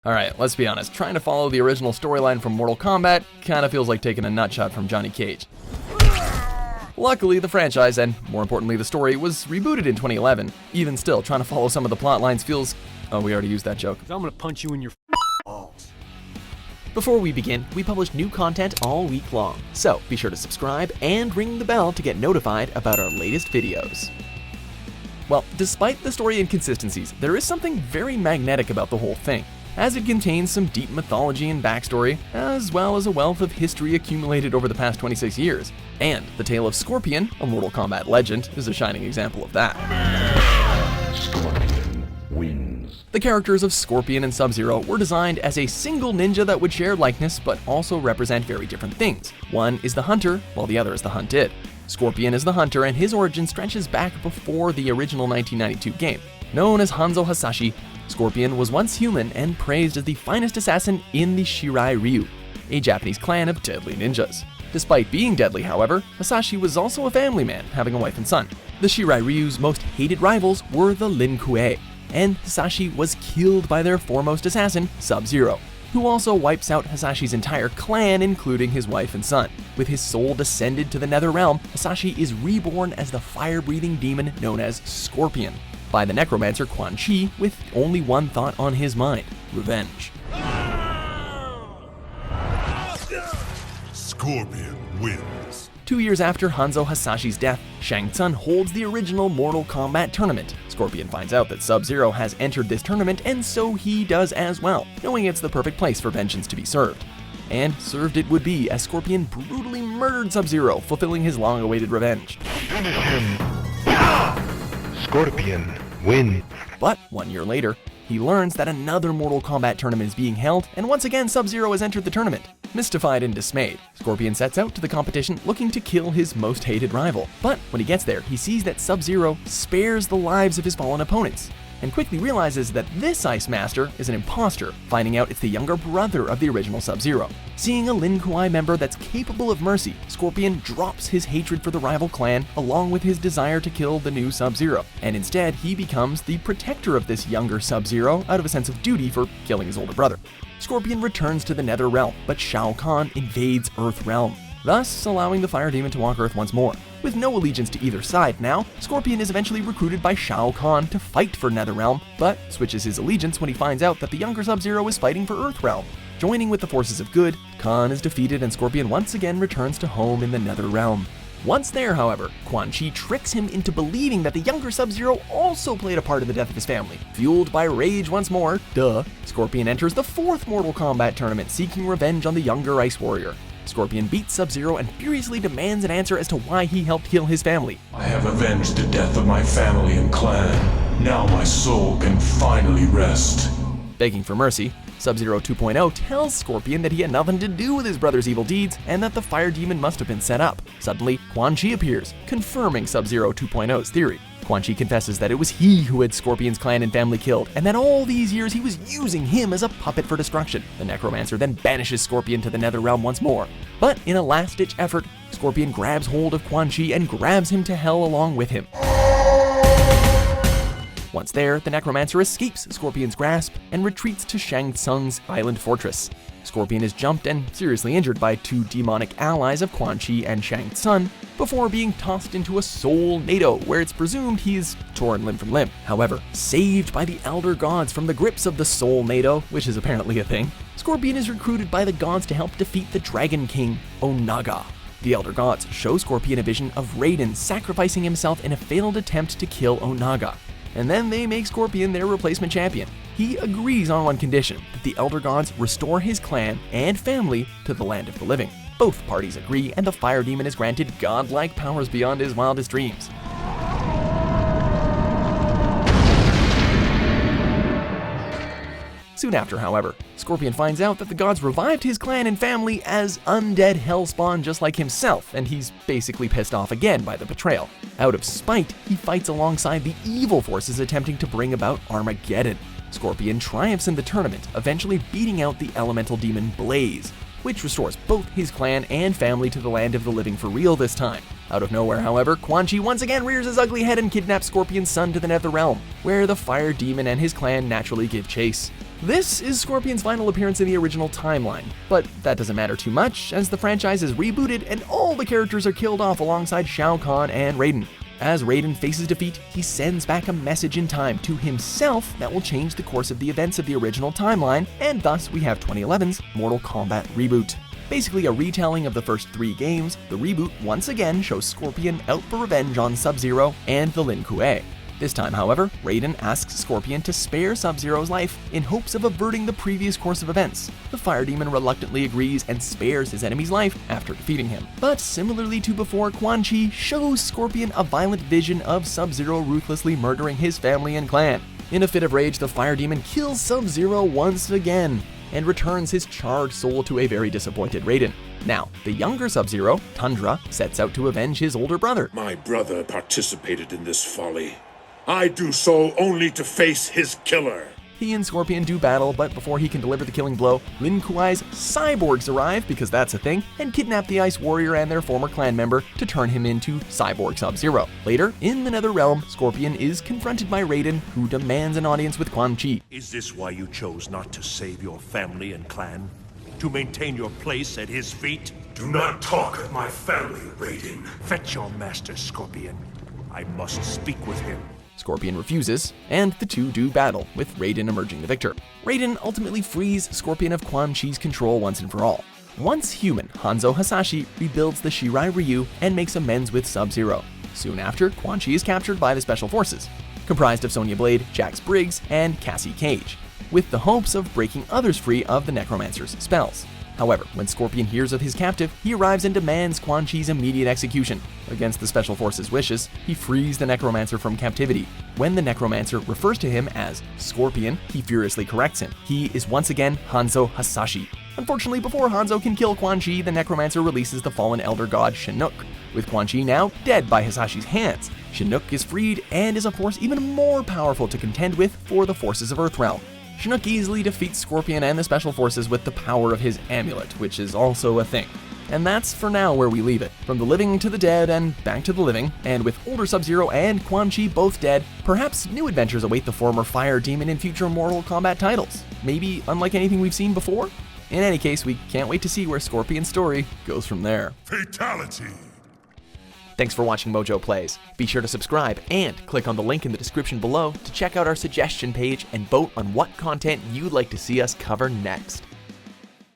Alright, let's be honest, trying to follow the original storyline from Mortal Kombat kinda feels like taking a nutshot from Johnny Cage. Luckily, the franchise, and more importantly the story, was rebooted in 2011. Even still, trying to follow some of the plot lines feels... Oh, we already used that joke. I'm gonna punch you in your balls. Before we begin, we publish new content all week long, so be sure to subscribe and ring the bell to get notified about our latest videos. Well, despite the story inconsistencies, there is something very magnetic about the whole thing, as it contains some deep mythology and backstory, as well as a wealth of history accumulated over the past 26 years. And the tale of Scorpion, a Mortal Kombat legend, is a shining example of that. Scorpion wins. The characters of Scorpion and Sub-Zero were designed as a single ninja that would share likeness but also represent very different things. One is the hunter, while the other is the hunted. Scorpion is the hunter, and his origin stretches back before the original 1992 game. Known as Hanzo Hasashi, Scorpion was once human and praised as the finest assassin in the Shirai Ryu, a Japanese clan of deadly ninjas. Despite being deadly, however, Hasashi was also a family man, having a wife and son. The Shirai Ryu's most hated rivals were the Lin Kuei, and Hasashi was killed by their foremost assassin, Sub-Zero, who also wipes out Hasashi's entire clan, including his wife and son. With his soul descended to the Nether Realm, Hasashi is reborn as the fire-breathing demon known as Scorpion, by the necromancer Quan Chi, with only one thought on his mind: revenge. Scorpion wins. 2 years after Hanzo Hasashi's death, Shang Tsung holds the original Mortal Kombat tournament. Scorpion finds out that Sub-Zero has entered this tournament, and so he does as well, knowing it's the perfect place for vengeance to be served. And served it would be, as Scorpion brutally murdered Sub-Zero, fulfilling his long-awaited revenge. Scorpion wins. But 1 year later, he learns that another Mortal Kombat tournament is being held, and once again Sub-Zero has entered the tournament. Mystified and dismayed, Scorpion sets out to the competition looking to kill his most hated rival. But when he gets there, he sees that Sub-Zero spares the lives of his fallen opponents, and quickly realizes that this Ice Master is an imposter, finding out it's the younger brother of the original Sub-Zero. Seeing a Lin Kuei member that's capable of mercy, Scorpion drops his hatred for the rival clan along with his desire to kill the new Sub-Zero, and instead he becomes the protector of this younger Sub-Zero out of a sense of duty for killing his older brother. Scorpion returns to the Nether Realm, but Shao Kahn invades Earth Realm, thus allowing the Fire Demon to walk Earth once more. With no allegiance to either side now, Scorpion is eventually recruited by Shao Kahn to fight for Netherrealm, but switches his allegiance when he finds out that the younger Sub-Zero is fighting for Earthrealm. Joining with the forces of good, Kahn is defeated and Scorpion once again returns to home in the Netherrealm. Once there, however, Quan Chi tricks him into believing that the younger Sub-Zero also played a part in the death of his family. Fueled by rage once more, Scorpion enters the 4th Mortal Kombat tournament seeking revenge on the younger Ice Warrior. Scorpion beats Sub-Zero and furiously demands an answer as to why he helped kill his family. I have avenged the death of my family and clan. Now my soul can finally rest. Begging for mercy, Sub-Zero 2.0 tells Scorpion that he had nothing to do with his brother's evil deeds and that the Fire Demon must have been set up. Suddenly, Quan Chi appears, confirming Sub-Zero 2.0's theory. Quan Chi confesses that it was he who had Scorpion's clan and family killed, and that all these years he was using him as a puppet for destruction. The Necromancer then banishes Scorpion to the Netherrealm once more. But in a last-ditch effort, Scorpion grabs hold of Quan Chi and grabs him to hell along with him. Once there, the Necromancer escapes Scorpion's grasp and retreats to Shang Tsung's island fortress. Scorpion is jumped and seriously injured by 2 demonic allies of Quan Chi and Shang Tsung before being tossed into a Soul Nado, where it's presumed he's torn limb from limb. However, saved by the Elder Gods from the grips of the Soul Nado, which is apparently a thing, Scorpion is recruited by the gods to help defeat the Dragon King, Onaga. The Elder Gods show Scorpion a vision of Raiden sacrificing himself in a failed attempt to kill Onaga, and then they make Scorpion their replacement champion. He agrees on one condition, that the Elder Gods restore his clan and family to the land of the living. Both parties agree, and the Fire Demon is granted godlike powers beyond his wildest dreams. Soon after, however, Scorpion finds out that the gods revived his clan and family as undead hellspawn just like himself, and he's basically pissed off again by the betrayal. Out of spite, he fights alongside the evil forces attempting to bring about Armageddon. Scorpion triumphs in the tournament, eventually beating out the elemental demon Blaze, which restores both his clan and family to the land of the living for real this time. Out of nowhere, however, Quan Chi once again rears his ugly head and kidnaps Scorpion's son to the Netherrealm, where the Fire Demon and his clan naturally give chase. This is Scorpion's final appearance in the original timeline, but that doesn't matter too much as the franchise is rebooted and all the characters are killed off alongside Shao Kahn and Raiden. As Raiden faces defeat, he sends back a message in time to himself that will change the course of the events of the original timeline, and thus we have 2011's Mortal Kombat reboot. Basically a retelling of the first 3 games, the reboot once again shows Scorpion out for revenge on Sub-Zero and the Lin Kuei. This time, however, Raiden asks Scorpion to spare Sub-Zero's life in hopes of averting the previous course of events. The Fire Demon reluctantly agrees and spares his enemy's life after defeating him. But similarly to before, Quan Chi shows Scorpion a violent vision of Sub-Zero ruthlessly murdering his family and clan. In a fit of rage, the Fire Demon kills Sub-Zero once again and returns his charred soul to a very disappointed Raiden. Now, the younger Sub-Zero, Tundra, sets out to avenge his older brother. My brother participated in this folly. I do so only to face his killer. He and Scorpion do battle, but before he can deliver the killing blow, Lin Kuei's cyborgs arrive, because that's a thing, and kidnap the Ice Warrior and their former clan member to turn him into Cyborg Sub-Zero. Later, in the Nether Realm, Scorpion is confronted by Raiden, who demands an audience with Quan Chi. Is this why you chose not to save your family and clan? To maintain your place at his feet? Do not talk of my family, Raiden. Fetch your master, Scorpion. I must speak with him. Scorpion refuses, and the two do battle, with Raiden emerging the victor. Raiden ultimately frees Scorpion of Quan Chi's control once and for all. Once human, Hanzo Hasashi rebuilds the Shirai Ryu and makes amends with Sub-Zero. Soon after, Quan Chi is captured by the Special Forces, comprised of Sonya Blade, Jax Briggs, and Cassie Cage, with the hopes of breaking others free of the Necromancer's spells. However, when Scorpion hears of his captive, he arrives and demands Quan Chi's immediate execution. Against the Special Forces' wishes, he frees the Necromancer from captivity. When the Necromancer refers to him as Scorpion, he furiously corrects him. He is once again Hanzo Hasashi. Unfortunately, before Hanzo can kill Quan Chi, the Necromancer releases the fallen Elder God Shinnok, with Quan Chi now dead by Hasashi's hands. Shinnok is freed and is a force even more powerful to contend with for the forces of Earthrealm. Shinnok easily defeats Scorpion and the Special Forces with the power of his amulet, which is also a thing. And that's for now where we leave it. From the living to the dead and back to the living, and with older Sub-Zero and Quan Chi both dead, perhaps new adventures await the former Fire Demon in future Mortal Kombat titles. Maybe unlike anything we've seen before? In any case, we can't wait to see where Scorpion's story goes from there. Fatality. Thanks for watching MojoPlays. Be sure to subscribe and click on the link in the description below to check out our suggestion page and vote on what content you'd like to see us cover next.